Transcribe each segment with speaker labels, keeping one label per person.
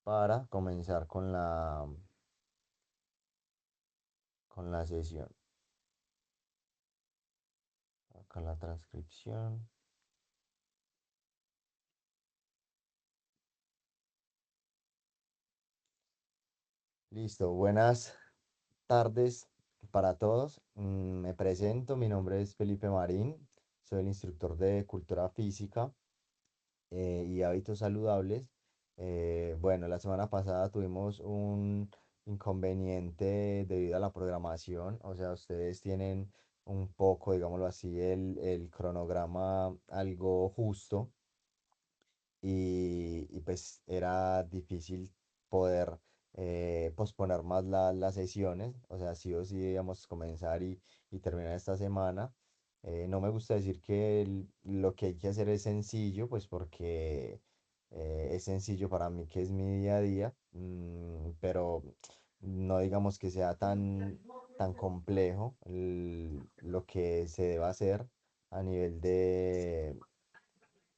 Speaker 1: para comenzar con la sesión. Acá la transcripción. Listo, buenas tardes para todos. Me presento, mi nombre es Felipe Marín, soy el instructor de cultura física y hábitos saludables. Bueno, la semana pasada tuvimos un inconveniente debido a la programación, o sea, ustedes tienen un poco, digámoslo así, el cronograma algo justo y pues era difícil poder posponer más las sesiones, o sea, sí o sí debíamos comenzar y terminar esta semana. No me gusta decir que lo que hay que hacer es sencillo, pues porque es sencillo para mí, que es mi día a día, pero no digamos que sea tan complejo lo que se debe hacer a nivel de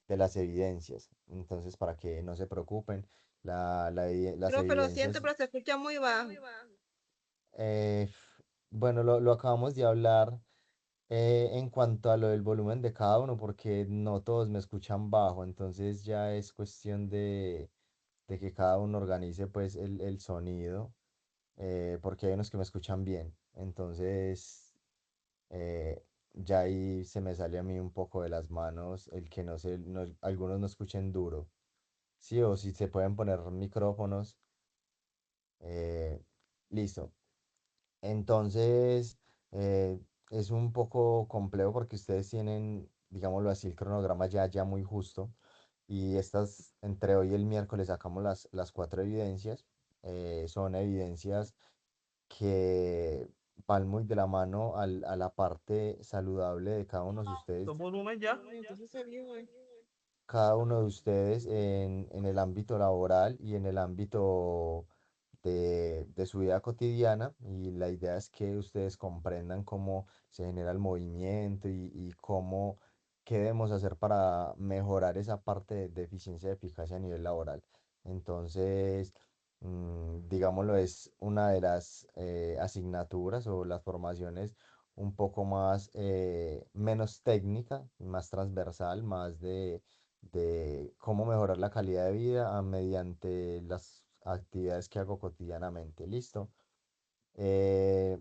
Speaker 1: las evidencias. Entonces, para que no se preocupen, las
Speaker 2: Profe, lo siento,
Speaker 1: evidencias,
Speaker 2: pero se escucha muy bajo.
Speaker 1: eh, bueno, lo acabamos de hablar en cuanto a lo del volumen de cada uno, porque no todos me escuchan bajo, entonces ya es cuestión de que cada uno organice pues el sonido, porque hay unos que me escuchan bien, entonces ya ahí se me sale a mí un poco de las manos el que algunos no escuchen duro. Sí, o si se pueden poner micrófonos. eh, Listo. Entonces, es un poco complejo porque ustedes tienen, digámoslo así, el cronograma ya muy justo. Y entre hoy y el miércoles sacamos las cuatro evidencias. Son evidencias que van muy de la mano a la parte saludable de cada uno de ustedes.
Speaker 2: ¿Todo volumen ya? Ay, entonces se vio,
Speaker 1: Cada uno de ustedes en el ámbito laboral y en el ámbito de su vida cotidiana. Y la idea es que ustedes comprendan cómo se genera el movimiento y qué debemos hacer para mejorar esa parte de eficiencia y eficacia a nivel laboral. Entonces, digámoslo, es una de las asignaturas o las formaciones un poco más, menos técnica, más transversal, más de cómo mejorar la calidad de vida mediante las actividades que hago cotidianamente. Listo. Eh,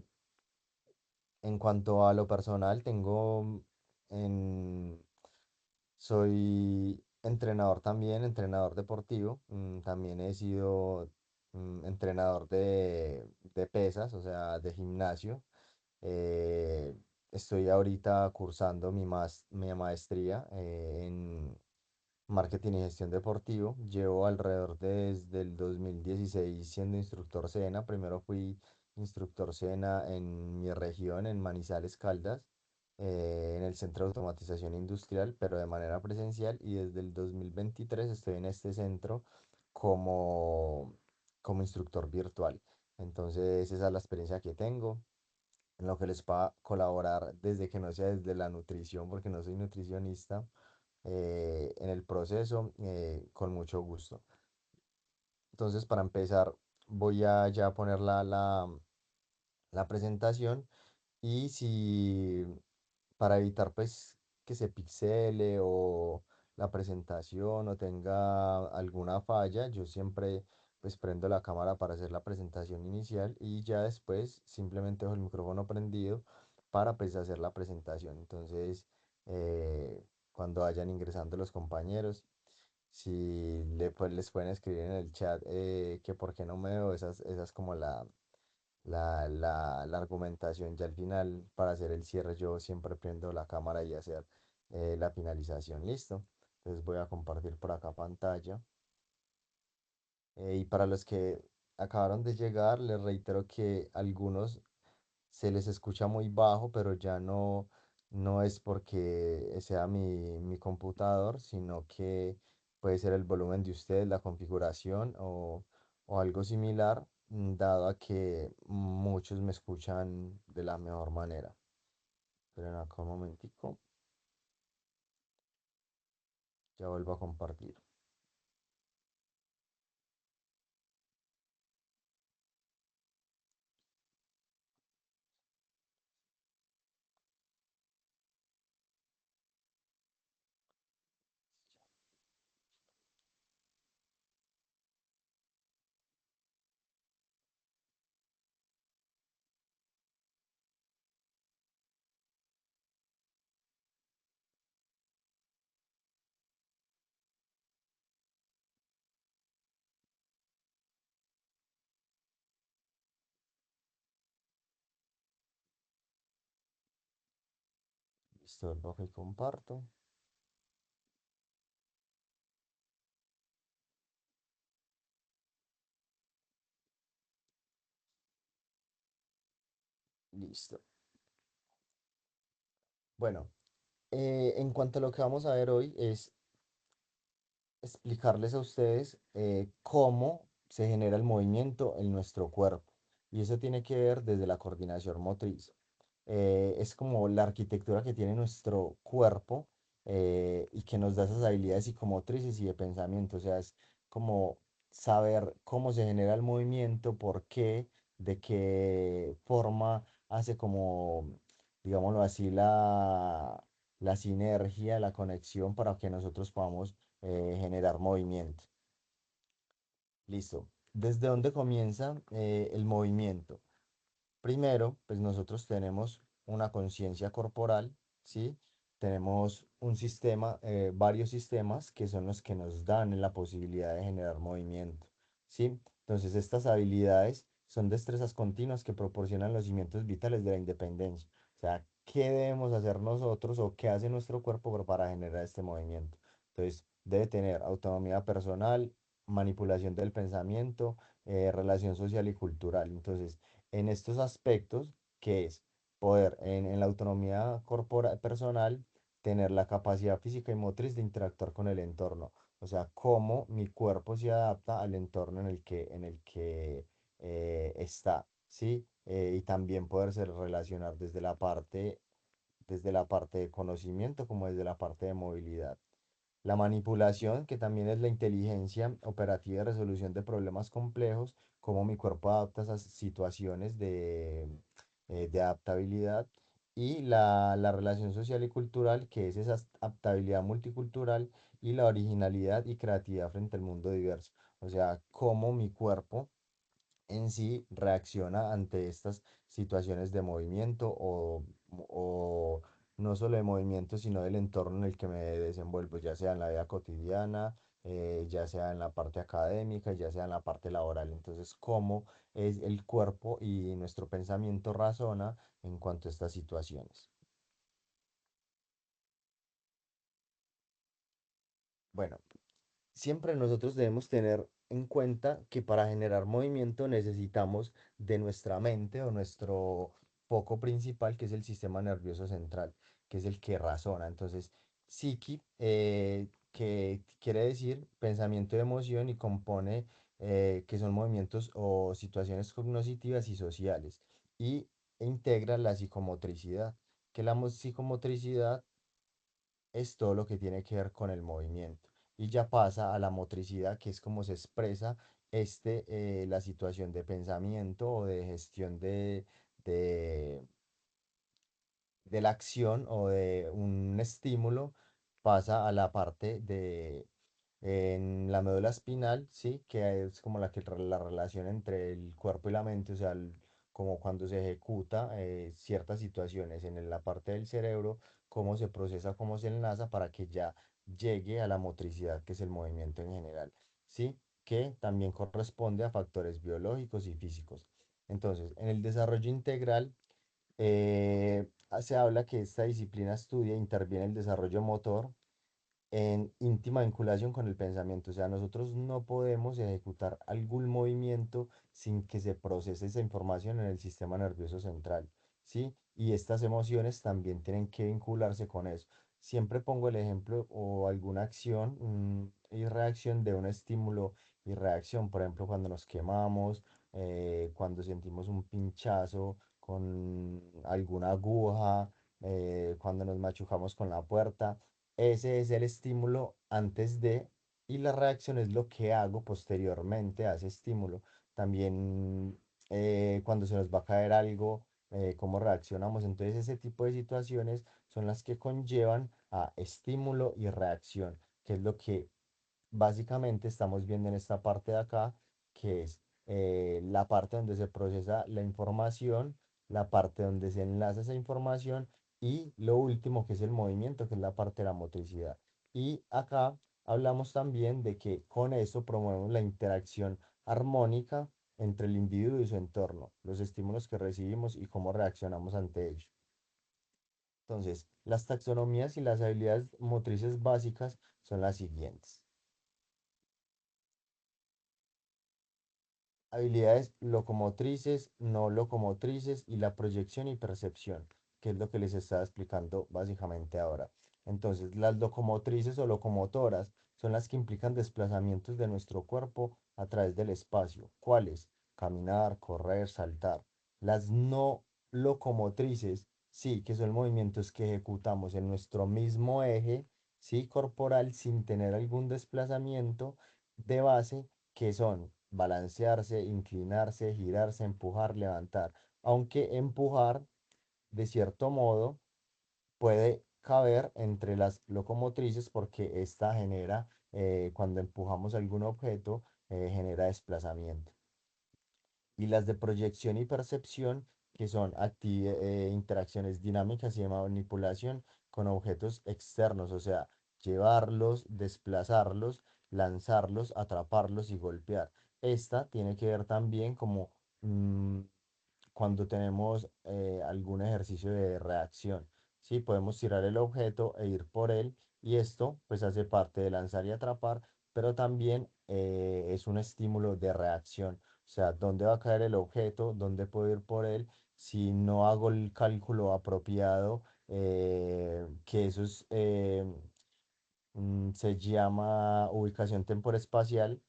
Speaker 1: en cuanto a lo personal, en, soy entrenador también, entrenador deportivo. También he sido entrenador de pesas, o sea, de gimnasio. Eh, Estoy ahorita cursando mi maestría en marketing y gestión deportivo. Llevo alrededor desde el 2016 siendo instructor SENA. Primero fui instructor SENA en mi región, en Manizales, Caldas, en el Centro de Automatización Industrial, pero de manera presencial. Y desde el 2023 estoy en este centro como, como instructor virtual. Entonces, esa es la experiencia que tengo en lo que les pueda colaborar desde que no sea desde la nutrición, porque no soy nutricionista, en el proceso, con mucho gusto. Entonces, para empezar, voy a ya poner la presentación y si para evitar pues que se pixele o la presentación o tenga alguna falla, yo siempre pues prendo la cámara para hacer la presentación inicial y ya después simplemente dejo el micrófono prendido para pues hacer la presentación. Entonces, cuando vayan ingresando los compañeros, si pues, les pueden escribir en el chat, que por qué no me veo, esas como la argumentación. Ya al final, para hacer el cierre, yo siempre prendo la cámara y hacer la finalización. Listo. Entonces voy a compartir por acá pantalla. Y para los que acabaron de llegar, les reitero que algunos se les escucha muy bajo, pero ya no es porque sea mi computador, sino que puede ser el volumen de ustedes, la configuración o algo similar, dado a que muchos me escuchan de la mejor manera. Pero acá un momentico, ya vuelvo a compartir. Listo, lo que comparto. Listo. Bueno, en cuanto a lo que vamos a ver hoy es explicarles a ustedes cómo se genera el movimiento en nuestro cuerpo. Y eso tiene que ver desde la coordinación motriz. Es como la arquitectura que tiene nuestro cuerpo y que nos da esas habilidades psicomotrices y de pensamiento. O sea, es como saber cómo se genera el movimiento, por qué, de qué forma hace como, digámoslo así, la sinergia, la conexión para que nosotros podamos generar movimiento. Listo. ¿Desde dónde comienza el movimiento? Primero, pues nosotros tenemos una conciencia corporal, ¿sí? Tenemos un sistema, varios sistemas que son los que nos dan la posibilidad de generar movimiento, ¿sí? Entonces, estas habilidades son destrezas continuas que proporcionan los cimientos vitales de la independencia. O sea, ¿qué debemos hacer nosotros o qué hace nuestro cuerpo para generar este movimiento? Entonces, debe tener autonomía personal, manipulación del pensamiento, relación social y cultural. Entonces, en estos aspectos, que es poder en la autonomía corporal personal, tener la capacidad física y motriz de interactuar con el entorno. O sea, cómo mi cuerpo se adapta al entorno en el que está, ¿sí? Y también poderse relacionar desde la parte de conocimiento como desde la parte de movilidad. La manipulación, que también es la inteligencia operativa de resolución de problemas complejos, cómo mi cuerpo adapta a esas situaciones de adaptabilidad. Y la relación social y cultural, que es esa adaptabilidad multicultural y la originalidad y creatividad frente al mundo diverso. O sea, cómo mi cuerpo en sí reacciona ante estas situaciones de movimiento o no solo de movimiento, sino del entorno en el que me desenvuelvo, ya sea en la vida cotidiana, ya sea en la parte académica, ya sea en la parte laboral. Entonces, cómo es el cuerpo y nuestro pensamiento razona en cuanto a estas situaciones. Bueno, siempre nosotros debemos tener en cuenta que para generar movimiento necesitamos de nuestra mente o nuestro foco principal, que es el sistema nervioso central, que es el que razona. Entonces, psiqui, que quiere decir pensamiento y emoción y compone, que son movimientos o situaciones cognitivas y sociales. Y integra la psicomotricidad, que la psicomotricidad es todo lo que tiene que ver con el movimiento. Y ya pasa a la motricidad, que es como se expresa la situación de pensamiento o de gestión de, de la acción o de un estímulo, pasa a la parte en la médula espinal, ¿sí? Que es como la relación entre el cuerpo y la mente, o sea, como cuando se ejecuta ciertas situaciones en la parte del cerebro, cómo se procesa, cómo se enlaza para que ya llegue a la motricidad, que es el movimiento en general, ¿sí? Que también corresponde a factores biológicos y físicos. Entonces, en el desarrollo integral, se habla que esta disciplina estudia e interviene en el desarrollo motor en íntima vinculación con el pensamiento. O sea, nosotros no podemos ejecutar algún movimiento sin que se procese esa información en el sistema nervioso central, ¿sí? Y estas emociones también tienen que vincularse con eso. Siempre pongo el ejemplo o alguna acción y reacción de un estímulo y reacción. Por ejemplo, cuando nos quemamos, cuando sentimos un pinchazo con alguna aguja, cuando nos machucamos con la puerta. Ese es el estímulo antes de, y la reacción es lo que hago posteriormente a ese estímulo. También cuando se nos va a caer algo, cómo reaccionamos. Entonces ese tipo de situaciones son las que conllevan a estímulo y reacción, que es lo que básicamente estamos viendo en esta parte de acá, que es la parte donde se procesa la información, la parte donde se enlaza esa información y lo último que es el movimiento, que es la parte de la motricidad. Y acá hablamos también de que con eso promovemos la interacción armónica entre el individuo y su entorno, los estímulos que recibimos y cómo reaccionamos ante ellos. Entonces, las taxonomías y las habilidades motrices básicas son las siguientes. Habilidades locomotrices, no locomotrices y la proyección y percepción, que es lo que les estaba explicando básicamente ahora. Entonces, las locomotrices o locomotoras son las que implican desplazamientos de nuestro cuerpo a través del espacio. ¿Cuáles? Caminar, correr, saltar. Las no locomotrices, sí, que son movimientos que ejecutamos en nuestro mismo eje, sí, corporal, sin tener algún desplazamiento de base que son balancearse, inclinarse, girarse, empujar, levantar. Aunque empujar, de cierto modo, puede caber entre las locomotrices porque esta genera, cuando empujamos algún objeto, genera desplazamiento. Y las de proyección y percepción, que son interacciones dinámicas y de manipulación con objetos externos, o sea, llevarlos, desplazarlos, lanzarlos, atraparlos y golpear. Esta tiene que ver también como mm, cuando tenemos algún ejercicio de reacción. ¿Sí? Podemos tirar el objeto e ir por él y esto pues hace parte de lanzar y atrapar, pero también es un estímulo de reacción. O sea, ¿dónde va a caer el objeto? ¿Dónde puedo ir por él? Si no hago el cálculo apropiado, que eso se llama ubicación temporespacial.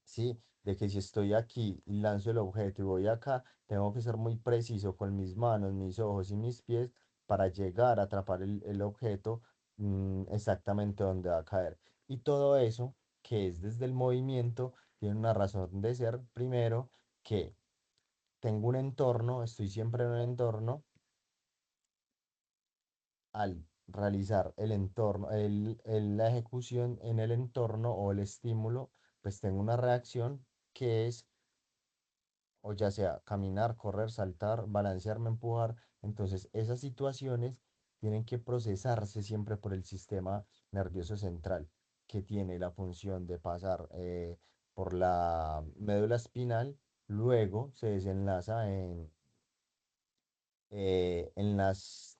Speaker 1: ¿Sí? De que si estoy aquí y lanzo el objeto y voy acá, tengo que ser muy preciso con mis manos, mis ojos y mis pies para llegar a atrapar el objeto exactamente donde va a caer. Y todo eso, que es desde el movimiento, tiene una razón de ser, primero, que tengo un entorno, estoy siempre en un entorno, al realizar el entorno, la ejecución en el entorno o el estímulo, pues tengo una reacción que es o ya sea caminar, correr, saltar, balancearme, empujar. Entonces, esas situaciones tienen que procesarse siempre por el sistema nervioso central, que tiene la función de pasar por la médula espinal, luego se desenlaza en las,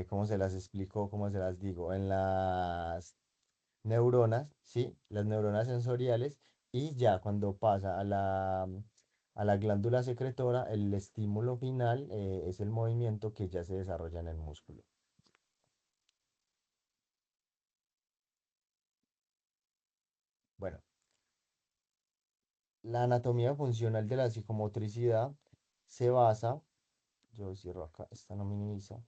Speaker 1: ¿cómo se las explico? ¿Cómo se las digo? En las neuronas, ¿sí? Las neuronas sensoriales y ya cuando pasa a la glándula secretora, el estímulo final es el movimiento que ya se desarrolla en el músculo. Bueno, la anatomía funcional de la psicomotricidad se basa, yo cierro acá, esta no minimiza,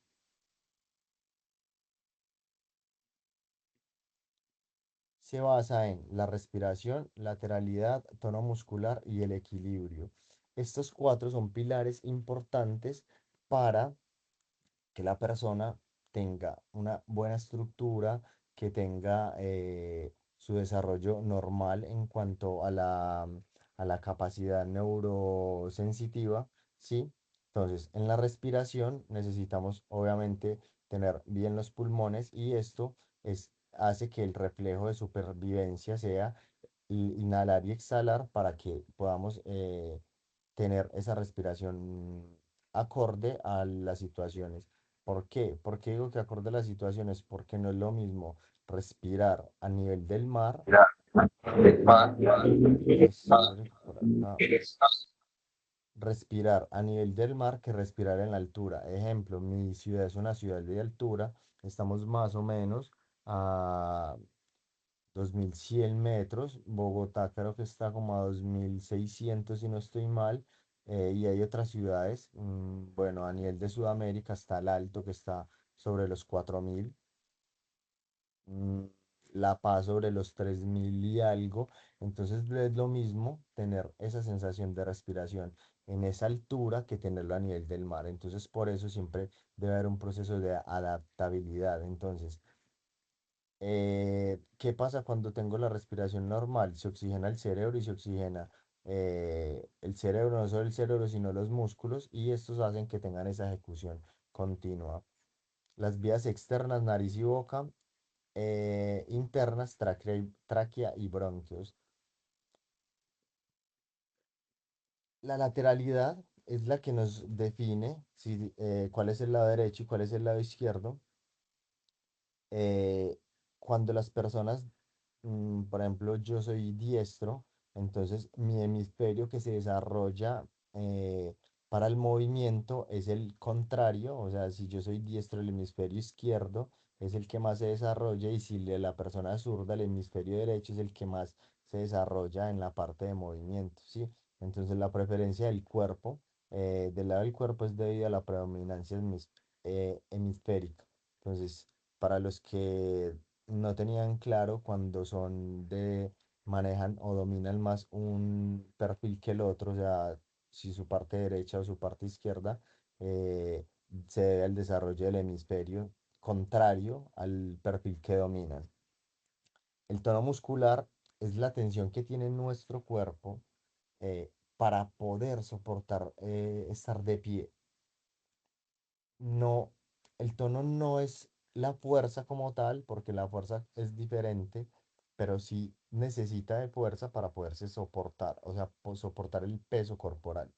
Speaker 1: se basa en la respiración, lateralidad, tono muscular y el equilibrio. Estos cuatro son pilares importantes para que la persona tenga una buena estructura, que tenga su desarrollo normal en cuanto a la capacidad neurosensitiva, ¿sí? Entonces, en la respiración necesitamos obviamente tener bien los pulmones y esto hace que el reflejo de supervivencia sea inhalar y exhalar para que podamos tener esa respiración acorde a las situaciones. ¿Por qué? ¿Por qué digo que acorde a las situaciones? Porque no es lo mismo respirar a nivel del mar. Espere por acá. Respirar a nivel del mar que respirar en la altura. Ejemplo, mi ciudad es una ciudad de altura. Estamos más o menos a 2100 metros. Bogotá creo que está como a 2600 si no estoy mal. Y hay otras ciudades, bueno, a nivel de Sudamérica está el Alto que está sobre los 4000. mm, La Paz sobre los 3000 y algo. Entonces no es lo mismo tener esa sensación de respiración en esa altura que tenerlo a nivel del mar. Entonces por eso siempre debe haber un proceso de adaptabilidad. Entonces, ¿qué pasa cuando tengo la respiración normal? Se oxigena el cerebro y se oxigena el cerebro, no solo el cerebro, sino los músculos, y estos hacen que tengan esa ejecución continua. Las vías externas, nariz y boca, internas, tráquea y bronquios. La lateralidad es la que nos define si, cuál es el lado derecho y cuál es el lado izquierdo. eh, Cuando las personas, por ejemplo, yo soy diestro, entonces mi hemisferio que se desarrolla eh, para el movimiento es el contrario, o sea, si yo soy diestro, el hemisferio izquierdo es el que más se desarrolla y si la persona es zurda, el hemisferio derecho es el que más se desarrolla en la parte de movimiento, ¿sí? Entonces la preferencia del cuerpo, del lado del cuerpo es debido a la predominancia hemisférica. Entonces, para los que no tenían claro cuando son de, manejan o dominan más un perfil que el otro, o sea, si su parte derecha o su parte izquierda, eh, se debe al desarrollo del hemisferio contrario al perfil que dominan. El tono muscular es la tensión que tiene nuestro cuerpo para poder soportar estar de pie. No, el tono no es la fuerza como tal, porque la fuerza es diferente, pero sí necesita de fuerza para poderse soportar, o sea, soportar el peso corporal.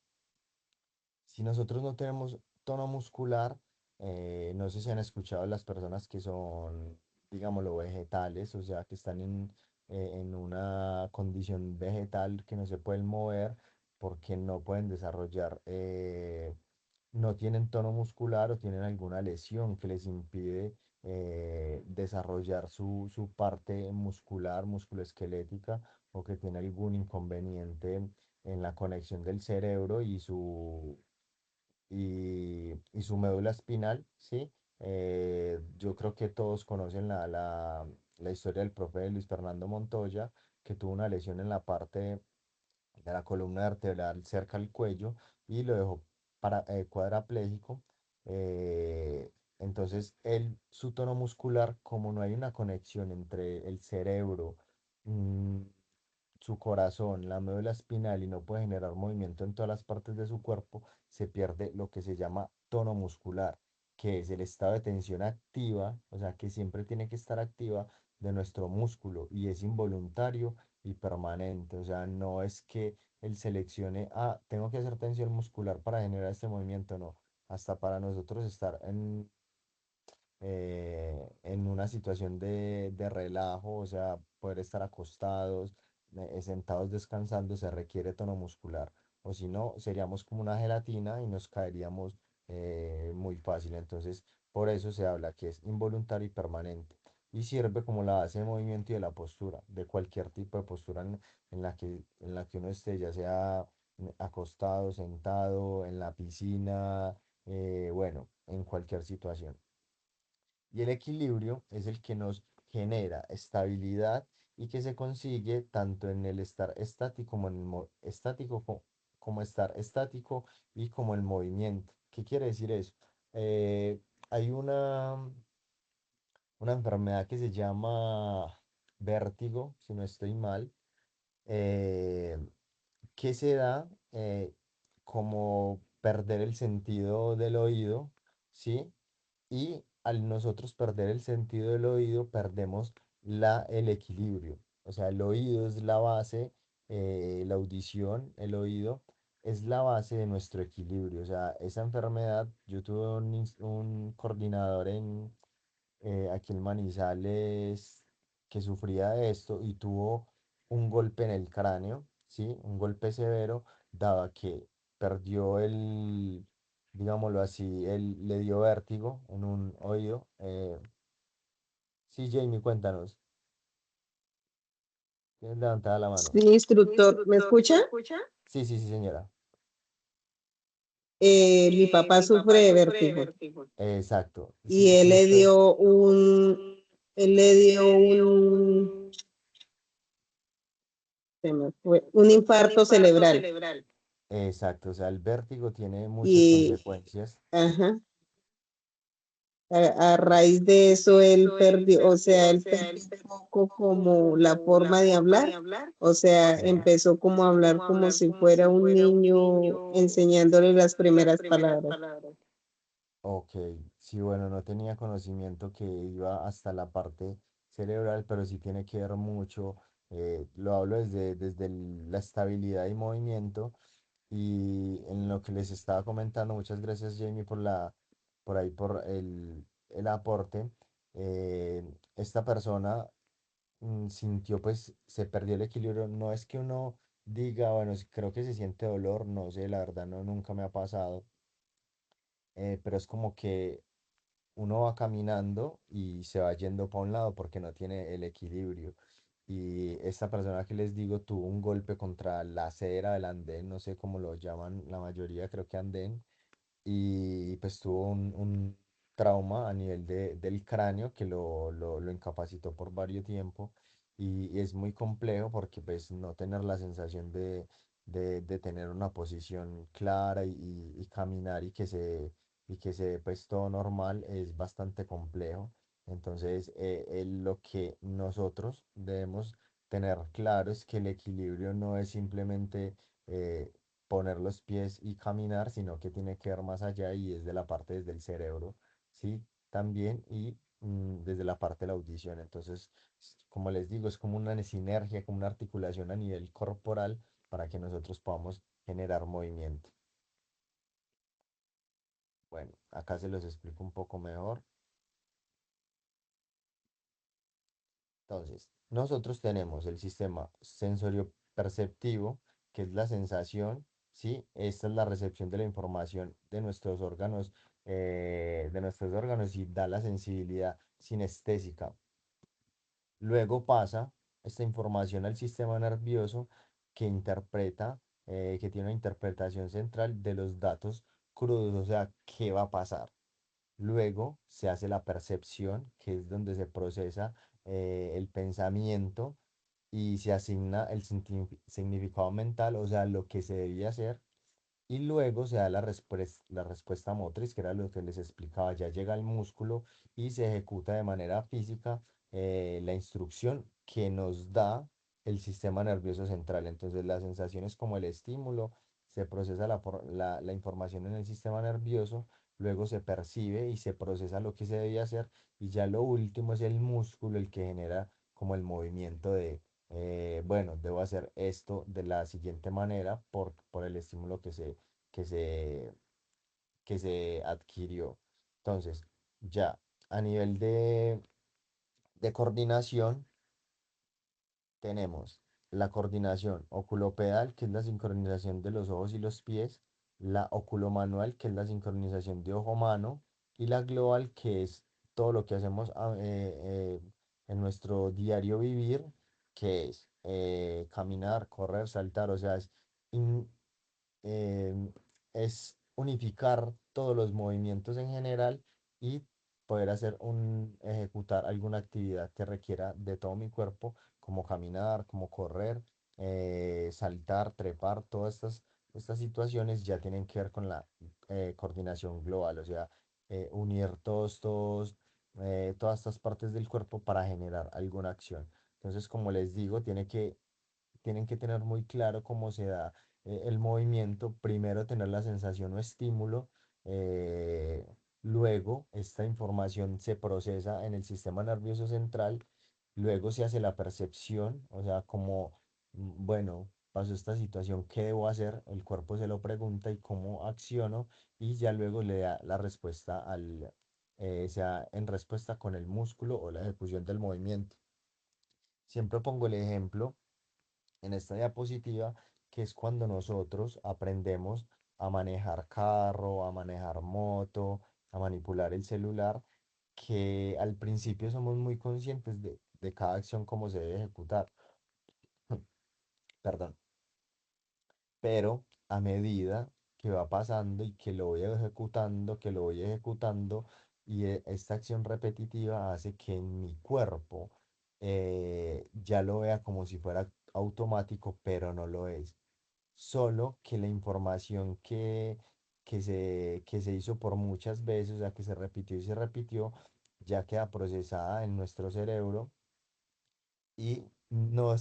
Speaker 1: Si nosotros no tenemos tono muscular, no sé si han escuchado las personas que son, digámoslo, vegetales, o sea, que están en una condición vegetal que no se pueden mover porque no pueden desarrollar, no tienen tono muscular o tienen alguna lesión que les impide desarrollar su parte muscular, musculoesquelética, o que tiene algún inconveniente en la conexión del cerebro y su médula espinal, ¿sí? Yo creo que todos conocen la historia del profe Luis Fernando Montoya, que tuvo una lesión en la parte de la columna vertebral cerca al cuello y lo dejó cuadrapléjico. eh, entonces, su tono muscular, como no hay una conexión entre el cerebro, mm, su corazón, la médula espinal y no puede generar movimiento en todas las partes de su cuerpo, se pierde lo que se llama tono muscular, que es el estado de tensión activa, o sea, que siempre tiene que estar activa de nuestro músculo y es involuntario y permanente, o sea, no es que él seleccione, ah, tengo que hacer tensión muscular para generar este movimiento, no, hasta para nosotros estar en una situación de relajo, o sea, poder estar acostados, sentados descansando, se requiere tono muscular. O si no, seríamos como una gelatina y nos caeríamos muy fácil. Entonces, por eso se habla que es involuntario y permanente. Y sirve como la base de movimiento y de la postura, de cualquier tipo de postura en la que uno esté, ya sea acostado, sentado, en la piscina, bueno, en cualquier situación. Y el equilibrio es el que nos genera estabilidad y que se consigue tanto en el estar estático como en el estático como estar estático y como el movimiento. ¿Qué quiere decir eso? Hay una enfermedad que se llama vértigo, si no estoy mal, eh, que se da como perder el sentido del oído, ¿sí? Y al nosotros perder el sentido del oído, perdemos el equilibrio. O sea, el oído es la base, la audición, el oído es la base de nuestro equilibrio. O sea, esa enfermedad, yo tuve un coordinador aquí en Manizales que sufría de esto y tuvo un golpe en el cráneo, ¿sí? Un golpe severo, dado que perdió digámoslo así, le dio vértigo en un oído. Sí, Jamie, cuéntanos. Tienes levantada la mano.
Speaker 2: Sí, instructor, ¿me escucha?
Speaker 1: Sí, sí, sí, señora.
Speaker 2: Mi papá sufre de vértigo
Speaker 1: Exacto.
Speaker 2: y
Speaker 1: Sí, sí, esto.
Speaker 2: él le dio se me fue, un infarto cerebral
Speaker 1: Exacto. O sea, el vértigo tiene muchas
Speaker 2: y,
Speaker 1: consecuencias.
Speaker 2: ajá, a raíz de eso él perdió, o sea, él perdió un poco como la forma de hablar, o sea, empezó como a hablar como si fuera un niño enseñándole las primeras palabras.
Speaker 1: Ok, sí, bueno, no tenía conocimiento que iba hasta la parte cerebral, pero sí tiene que ver mucho, lo hablo desde la estabilidad y movimiento, Y en lo que les estaba comentando, muchas gracias Jamie por ahí, por el aporte. Esta persona sintió, pues, se perdió el equilibrio. No es que uno diga, bueno, creo que se siente dolor, no sé, la verdad no, nunca me ha pasado, pero es como que uno va caminando y se va yendo para un lado porque no tiene el equilibrio. Y esta persona que les digo tuvo un golpe contra la acera del andén, no sé cómo lo llaman la mayoría, creo que andén, y pues tuvo un trauma a nivel del cráneo que lo incapacitó por varios tiempo y es muy complejo porque pues no tener la sensación de tener una posición clara y caminar y que se pues todo normal es bastante complejo. Entonces, lo que nosotros debemos tener claro es que el equilibrio no es simplemente eh, poner los pies y caminar, sino que tiene que ver más allá y es de la parte desde el cerebro, ¿sí? También y desde la parte de la audición. Entonces, como les digo, es como una sinergia, como una articulación a nivel corporal para que nosotros podamos generar movimiento. Bueno, acá se los explico un poco mejor. Entonces, nosotros tenemos el sistema sensorio-perceptivo, que es la sensación, ¿sí? Esta es la recepción de la información de nuestros órganos y da la sensibilidad sinestésica. Luego pasa esta información al sistema nervioso que interpreta, que tiene una interpretación central de los datos crudos, o sea, ¿qué va a pasar? Luego se hace la percepción, que es donde se procesa el pensamiento y se asigna el significado mental, o sea, lo que se debía hacer. Y luego se da la respuesta motriz, que era lo que les explicaba. Ya llega el músculo y se ejecuta de manera física la instrucción que nos da el sistema nervioso central. Entonces, las sensaciones como el estímulo, se procesa la información en el sistema nervioso, luego se percibe y se procesa lo que se debía hacer. Y ya lo último es el músculo el que genera como el movimiento de bueno, debo hacer esto de la siguiente manera por el estímulo que se, que se adquirió. Entonces, ya a nivel de coordinación, tenemos la coordinación oculopedal, que es la sincronización de los ojos y los pies, la oculomanual, que es la sincronización de ojo-mano, y la global, que es todo lo que hacemos en nuestro diario vivir, que es caminar, correr, saltar, o sea, in- em, es unificar todos los movimientos en general y poder ejecutar alguna actividad que requiera de todo mi cuerpo, como caminar, como correr, saltar, trepar, estas situaciones ya tienen que ver con la coordinación global, o sea, unir todas estas partes del cuerpo para generar alguna acción. Entonces, como les digo, tienen que tener muy claro cómo se da el movimiento, primero tener la sensación o estímulo, eh, luego esta información se procesa en el sistema nervioso central, luego se hace la percepción, o sea, como, bueno, pasó esta situación, ¿qué debo hacer? El cuerpo se lo pregunta y cómo acciono y ya luego le da la respuesta sea en respuesta con el músculo o la ejecución del movimiento. Siempre pongo el ejemplo en esta diapositiva, que es cuando nosotros aprendemos a manejar carro, a manejar moto, a manipular el celular, que al principio somos muy conscientes de cada acción cómo se debe ejecutar. Perdón. Pero a medida que va pasando y que lo voy ejecutando, que lo voy ejecutando, y esta acción repetitiva hace que en mi cuerpo ya lo vea como si fuera automático, pero no lo es. Solo que la información que se hizo por muchas veces, o sea, que se repitió y se repitió, ya queda procesada en nuestro cerebro y no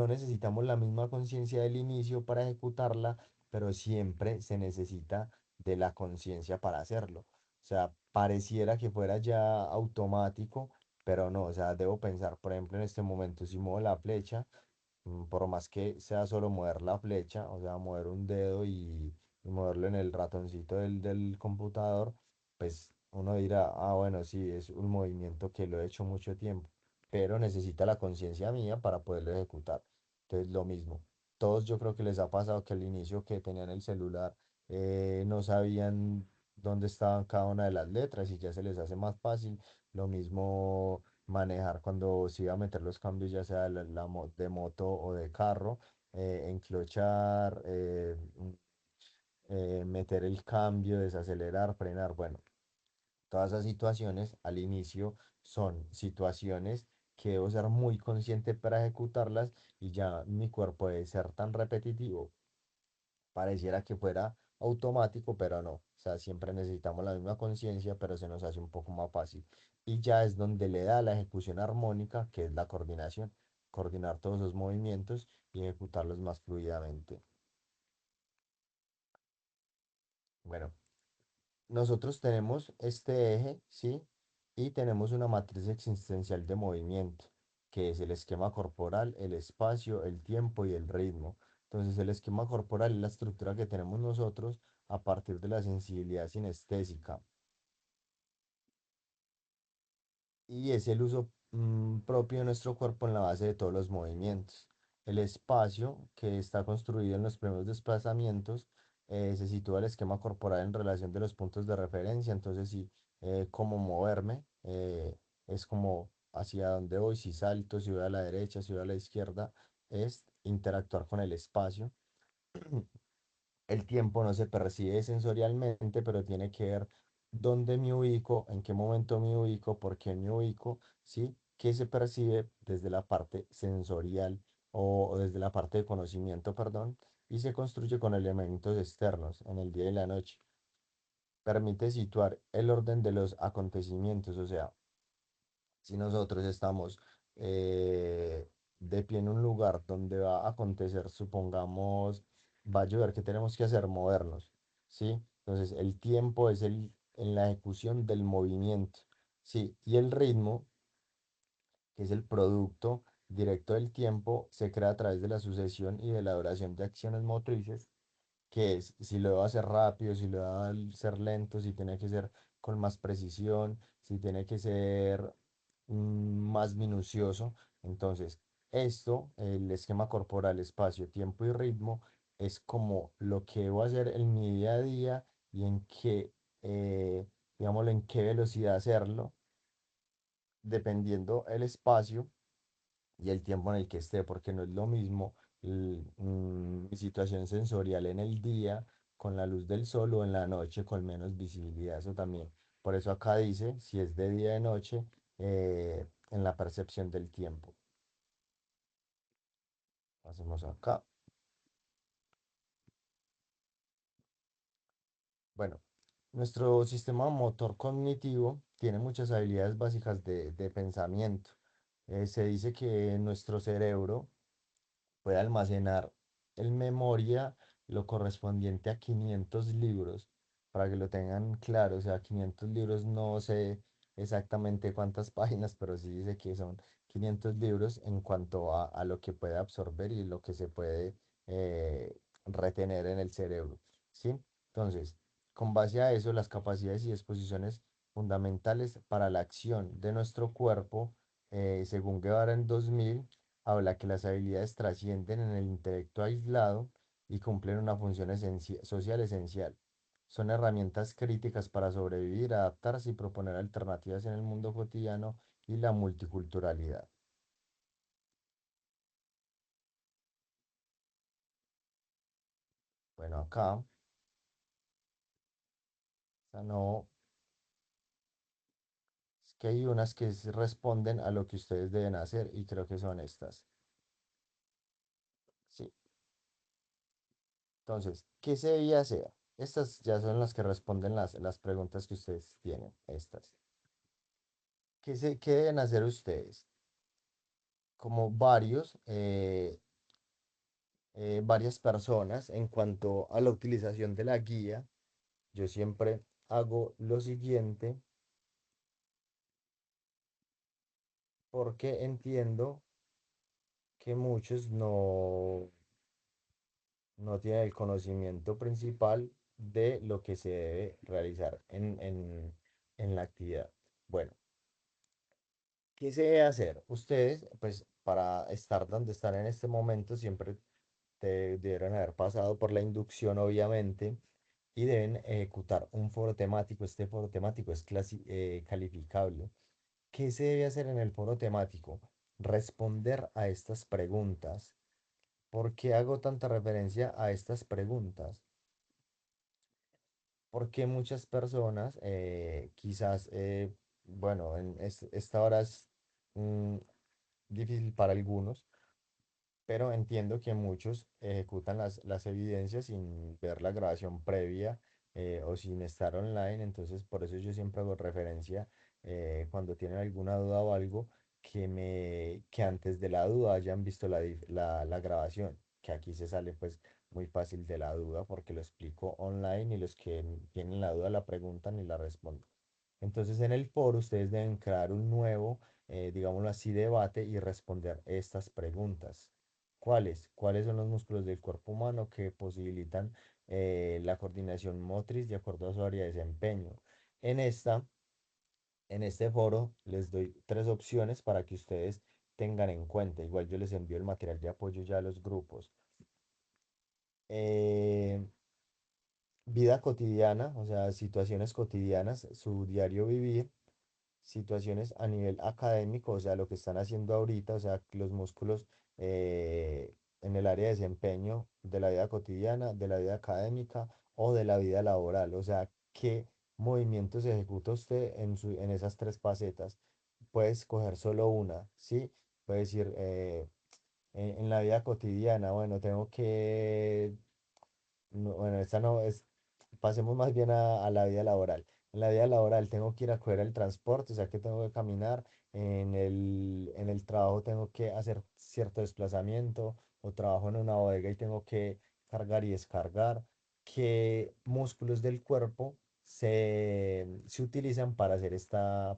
Speaker 1: necesitamos la misma conciencia del inicio para ejecutarla, pero siempre se necesita de la conciencia para hacerlo. O sea, pareciera que fuera ya automático, pero no, o sea, debo pensar, por ejemplo, en este momento, si muevo la flecha, Por más que sea solo mover la flecha, o sea, mover un dedo y moverlo en el ratoncito del computador, pues uno dirá, ah, bueno, sí, es un movimiento que lo he hecho mucho tiempo, pero necesita la conciencia mía para poderlo ejecutar. Entonces, lo mismo. Todos yo creo que les ha pasado que al inicio que tenían el celular no sabían dónde estaban cada una de las letras y ya se les hace más fácil. Lo mismo manejar cuando se iba a meter los cambios, ya sea de moto o de carro, enclochar, meter el cambio, desacelerar, frenar. Bueno, todas esas situaciones al inicio son situaciones que debo ser muy consciente para ejecutarlas y ya mi cuerpo debe ser tan repetitivo, pareciera que fuera automático, pero no. O sea, siempre necesitamos la misma conciencia, pero se nos hace un poco más fácil. Y ya es donde le da la ejecución armónica, que es la coordinación. Coordinar todos los movimientos y ejecutarlos más fluidamente. Bueno, nosotros tenemos este eje, ¿sí? Y tenemos una matriz existencial de movimiento, que es el esquema corporal, el espacio, el tiempo y el ritmo. Entonces, el esquema corporal es la estructura que tenemos nosotros a partir de la sensibilidad sinestésica y es el uso propio de nuestro cuerpo en la base de todos los movimientos. El espacio, que está construido en los primeros desplazamientos, se sitúa el esquema corporal en relación de los puntos de referencia. Entonces, si cómo moverme, es como hacia dónde voy, si salto, si voy a la derecha, si voy a la izquierda, es interactuar con el espacio. El tiempo no se percibe sensorialmente, pero tiene que ver dónde me ubico, en qué momento me ubico, por qué me ubico, ¿sí? Que se percibe desde la parte sensorial o desde la parte de conocimiento, perdón, y se construye con elementos externos en el día y la noche. Permite situar el orden de los acontecimientos, o sea, si nosotros estamos de pie en un lugar donde va a acontecer, supongamos, va a llover, ¿qué tenemos que hacer? Movernos, ¿sí? Entonces, el tiempo es en la ejecución del movimiento, ¿sí? Y el ritmo, que es el producto directo del tiempo, se crea a través de la sucesión y de la duración de acciones motrices, que es si lo debo hacer rápido, si lo debo ser lento, si tiene que ser con más precisión, si tiene que ser más minucioso. Entonces, esto, el esquema corporal, espacio, tiempo y ritmo, es como lo que debo hacer en mi día a día y en qué, digámoslo, en qué velocidad hacerlo, dependiendo el espacio y el tiempo en el que esté, porque no es lo mismo mi situación sensorial en el día con la luz del sol o en la noche con menos visibilidad, eso también. Por eso acá dice si es de día o de noche en la percepción del tiempo. Hacemos acá. Bueno, nuestro sistema motor cognitivo tiene muchas habilidades básicas de pensamiento. Se dice que nuestro cerebro puede almacenar en memoria lo correspondiente a 500 libros, para que lo tengan claro. O sea, 500 libros, no sé exactamente cuántas páginas, pero sí dice que son 500 libros en cuanto a lo que puede absorber y lo que se puede retener en el cerebro, ¿sí? Entonces, con base a eso, las capacidades y disposiciones fundamentales para la acción de nuestro cuerpo, según Guevara en 2000, habla que las habilidades trascienden en el intelecto aislado y cumplen una función social esencial. Son herramientas críticas para sobrevivir, adaptarse y proponer alternativas en el mundo cotidiano y la multiculturalidad. Bueno, acá, o no, es que hay unas que responden a lo que ustedes deben hacer y creo que son estas. Sí. Entonces, ¿qué se debía hacer? Estas ya son las que responden las preguntas que ustedes tienen, estas. ¿Qué deben hacer ustedes? Como varias personas en cuanto a la utilización de la guía, yo siempre hago lo siguiente porque entiendo que muchos no tienen el conocimiento principal de lo que se debe realizar en la actividad. Bueno, ¿qué se debe hacer? Ustedes, pues para estar donde están en este momento, siempre debieron haber pasado por la inducción, obviamente, y deben ejecutar un foro temático. Este foro temático es calificable. ¿Qué se debe hacer en el foro temático? Responder a estas preguntas. ¿Por qué hago tanta referencia a estas preguntas? Porque muchas personas, quizás, bueno, esta hora es mm, difícil para algunos, pero entiendo que muchos ejecutan las evidencias sin ver la grabación previa o sin estar online, entonces por eso yo siempre hago referencia cuando tienen alguna duda o algo, que antes de la duda hayan visto la grabación, que aquí se sale pues muy fácil de la duda porque lo explico online y los que tienen la duda la preguntan y la responden. Entonces en el foro ustedes deben crear un nuevo, digámoslo así, debate y responder estas preguntas. ¿Cuáles? ¿Cuáles son los músculos del cuerpo humano que posibilitan la coordinación motriz de acuerdo a su área de desempeño? En esta, en este foro les doy tres opciones para que ustedes tengan en cuenta. Igual yo les envío el material de apoyo ya a los grupos. Eh, Vida cotidiana, o sea, situaciones cotidianas, su diario vivir, situaciones a nivel académico, o sea, lo que están haciendo ahorita, o sea, los músculos en el área de desempeño de la vida cotidiana, de la vida académica o de la vida laboral, o sea, qué movimientos ejecuta usted en esas tres facetas. Puede escoger solo una, ¿sí? Puede decir, en la vida cotidiana, bueno, tengo que bueno, esta no es, pasemos más bien a la vida laboral. En la vida laboral tengo que ir a coger el transporte, o sea que tengo que caminar. En el trabajo tengo que hacer cierto desplazamiento, o trabajo en una bodega y tengo que cargar y descargar. ¿Qué músculos del cuerpo se utilizan para hacer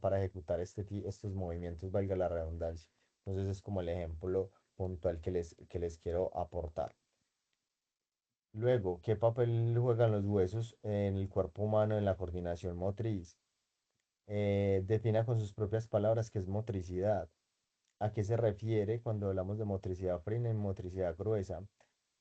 Speaker 1: para ejecutar estos movimientos, valga la redundancia? Entonces es como el ejemplo puntual que les quiero aportar. Luego, ¿qué papel juegan los huesos en el cuerpo humano en la coordinación motriz? Defina con sus propias palabras qué es motricidad. ¿A qué se refiere cuando hablamos de motricidad fina y motricidad gruesa?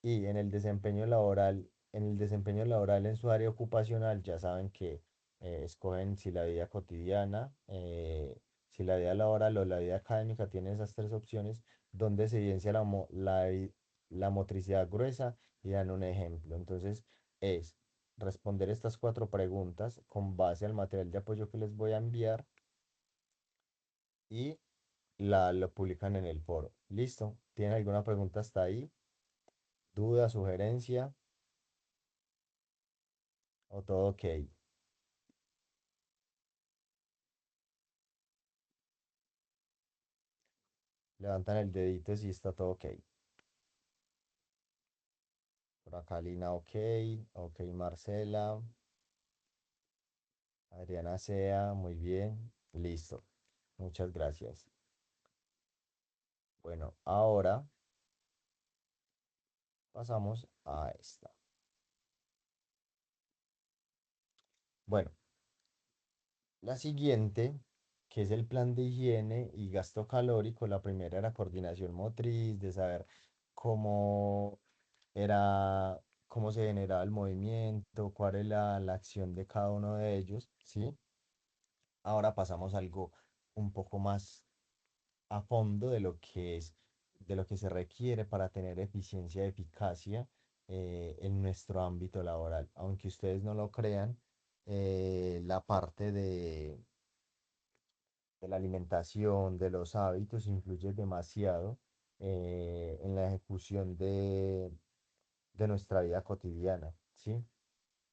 Speaker 1: Y en el desempeño laboral en su área ocupacional, ya saben que escogen si la vida cotidiana, si la vida laboral o la vida académica tiene esas tres opciones, donde se evidencia la motricidad gruesa y dan un ejemplo. Entonces, es responder estas cuatro preguntas con base al material de apoyo que les voy a enviar y lo publican en el foro. ¿Listo? ¿Tienen alguna pregunta hasta ahí? ¿Duda, sugerencia o todo ok? Levantan el dedito si está todo ok. Por acá Lina ok. Ok Marcela. Adriana Sea, muy bien. Listo. Muchas gracias. Bueno, ahora pasamos a esta. Bueno, la siguiente, que es el plan de higiene y gasto calórico. La primera era coordinación motriz, de saber cómo era, cómo se generaba el movimiento, cuál era la acción de cada uno de ellos, ¿sí? Ahora pasamos a algo un poco más a fondo de lo que se requiere para tener eficiencia y eficacia en nuestro ámbito laboral. Aunque ustedes no lo crean, la parte de la alimentación, de los hábitos, influye demasiado en la ejecución de nuestra vida cotidiana, ¿sí?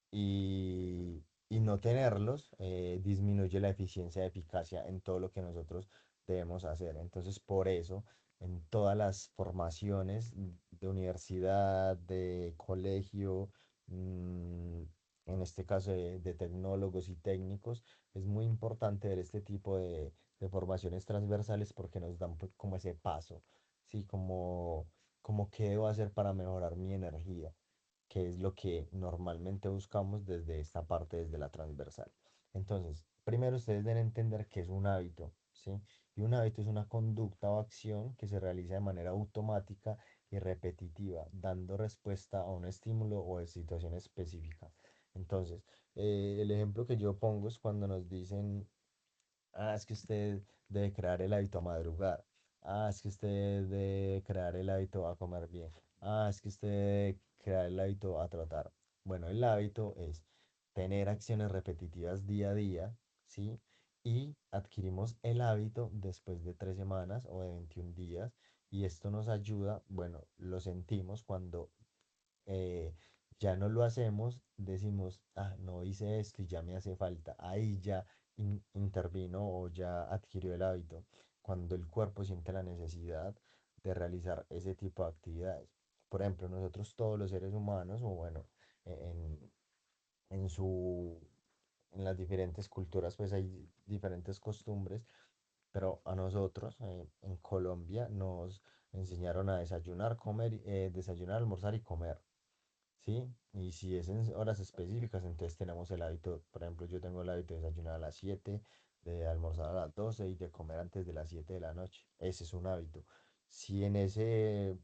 Speaker 1: Y no tenerlos disminuye la eficiencia y eficacia en todo lo que nosotros debemos hacer. Entonces, por eso, en todas las formaciones de universidad, de colegio, mm, en este caso de tecnólogos y técnicos, es muy importante ver este tipo de formaciones transversales porque nos dan pues, como ese paso, ¿sí? Como qué debo hacer para mejorar mi energía, que es lo que normalmente buscamos desde esta parte, desde la transversal. Entonces, primero ustedes deben entender que es un hábito, ¿sí? Y un hábito es una conducta o acción que se realiza de manera automática y repetitiva, dando respuesta a un estímulo o a situación específica. Entonces, el ejemplo que yo pongo es cuando nos dicen, ah, es que usted debe crear el hábito a madrugar. Ah, es que usted debe crear el hábito a comer bien. Ah, es que usted debe crear el hábito a trotar. Bueno, el hábito es tener acciones repetitivas día a día, ¿sí? Y adquirimos el hábito después de 3 semanas o de 21 días. Y esto nos ayuda, bueno, lo sentimos cuando eh, ya no lo hacemos, decimos, ah, no hice esto y ya me hace falta. Ahí ya intervino o ya adquirió el hábito, cuando el cuerpo siente la necesidad de realizar ese tipo de actividades. Por ejemplo, nosotros todos los seres humanos, o bueno, en, en su, en las diferentes culturas, pues hay diferentes costumbres, pero a nosotros en Colombia nos enseñaron a desayunar, comer, desayunar, almorzar y comer. ¿Sí? Y si es en horas específicas, entonces tenemos el hábito, por ejemplo, yo tengo el hábito de desayunar a las 7, de almorzar a las 12 y de comer antes de las 7 de la noche. Ese es un hábito. Si en ese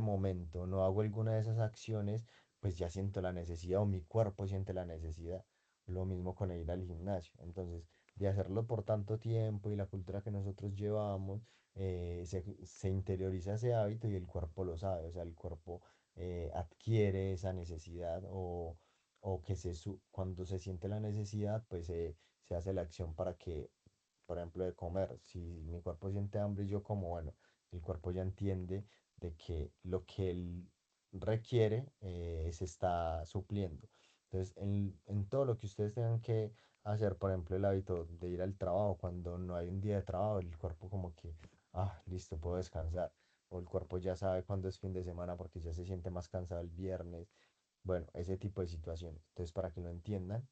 Speaker 1: momento no hago alguna de esas acciones, pues ya siento la necesidad o mi cuerpo siente la necesidad. Lo mismo con ir al gimnasio. Entonces, de hacerlo por tanto tiempo y la cultura que nosotros llevamos, se interioriza ese hábito y el cuerpo lo sabe. O sea, el cuerpo adquiere esa necesidad o que cuando se siente la necesidad, pues se hace la acción para que, por ejemplo, de comer. Si mi cuerpo siente hambre y yo como, bueno, el cuerpo ya entiende de que lo que él requiere se está supliendo. Entonces, en todo lo que ustedes tengan que hacer, por ejemplo, el hábito de ir al trabajo, cuando no hay un día de trabajo, el cuerpo como que, ah, listo, puedo descansar o el cuerpo ya sabe cuándo es fin de semana porque ya se siente más cansado el viernes. Bueno, ese tipo de situaciones. Entonces, para que lo entiendan,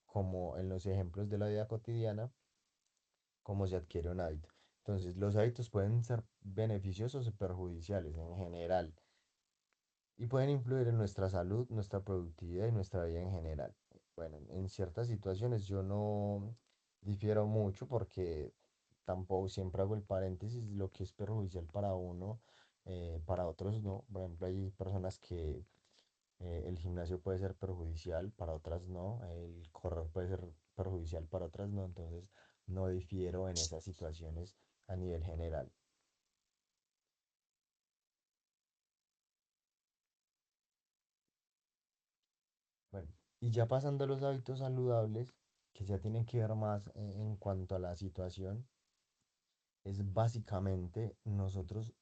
Speaker 1: como en los ejemplos de la vida cotidiana, cómo se adquiere un hábito. Entonces, los hábitos pueden ser beneficiosos o perjudiciales en general y pueden influir en nuestra salud, nuestra productividad y nuestra vida en general. Bueno, en ciertas situaciones yo no difiero mucho porque tampoco siempre hago el paréntesis, lo que es perjudicial para uno, para otros no. Por ejemplo, hay personas que el gimnasio puede ser perjudicial, para otras no, el correr puede ser perjudicial, para otras no, entonces no difiero en esas situaciones a nivel general. Bueno, y ya pasando a los hábitos saludables, que ya tienen que ver más en cuanto a la situación, es básicamente nosotros